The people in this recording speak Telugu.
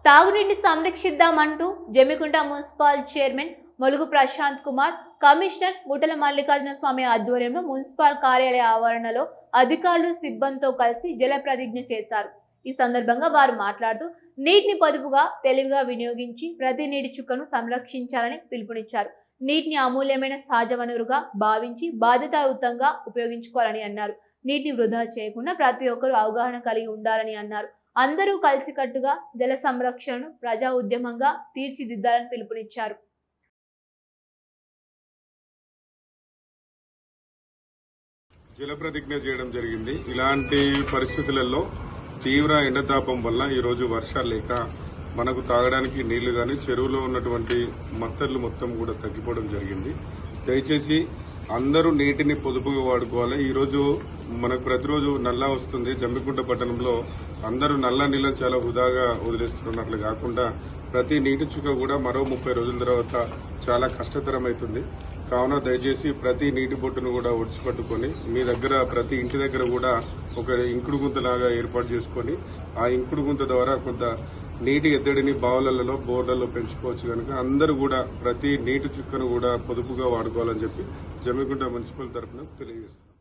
తాగునీటిని సంరక్షిద్దామంటూ Jammikunta municipal chairman Molugu Prashanth Kumar, commissioner Mutala Mallikarjuna Swamy ఆధ్వర్యంలో మున్సిపల్ కార్యాలయ ఆవరణలో అధికారులు సిబ్బందితో కలిసి జల ప్రతిజ్ఞ చేశారు. ఈ సందర్భంగా వారు మాట్లాడుతూ నీటిని పొదుపుగా తెలివిగా వినియోగించి ప్రతి నీటి చుక్కను సంరక్షించాలని పిలుపునిచ్చారు. నీటిని అమూల్యమైన సహజ వనరుగా భావించి బాధ్యతాయుతంగా ఉపయోగించుకోవాలని అన్నారు. నీటిని వృధా చేయకుండా ప్రతి ఒక్కరూ అవగాహన కలిగి ఉండాలని అన్నారు. అందరూ కలిసికట్టుగా జల సంరక్షణను ప్రజా ఉద్యమంగా తీర్చిదిద్దాలని పిలుపునిచ్చారు. జల ప్రతిజ్ఞ చేయడం జరిగింది. ఇలాంటి పరిస్థితులలో తీవ్ర ఎండతాపం వల్ల ఈరోజు వర్షాలు లేక మనకు తాగడానికి నీళ్లు కానీ చెరువులో ఉన్నటువంటి మత్తర్లు మొత్తం కూడా తగ్గిపోవడం జరిగింది. దయచేసి అందరూ నీటిని పొదుపుగా వాడుకోవాలి. ఈరోజు మనకు ప్రతిరోజు నల్లా వస్తుంది. జమ్మికుంట పట్టణంలో అందరూ నల్ల నీళ్ళని చాలా వృధాగా వదిలేస్తున్నట్లు కాకుండా ప్రతి నీటి చుక్క కూడా మరో 30 రోజుల తర్వాత చాలా కష్టతరమవుతుంది. కావున దయచేసి ప్రతి నీటి బొట్టును కూడా ఒడిచిపట్టుకొని మీ దగ్గర ప్రతి ఇంటి దగ్గర కూడా ఒక ఇంకుడు గుంతలాగా ఏర్పాటు చేసుకొని ఆ ఇంకుడు గుంత ద్వారా కొంత నీటి ఎద్దడిని బావులలో బోర్లలో పెంచుకోవచ్చు. కనుక అందరూ కూడా ప్రతి నీటి చుక్కను కూడా పొదుపుగా వాడుకోవాలని చెప్పి జమ్మికుంట మున్సిపల్ తరఫున తెలియజేస్తున్నారు.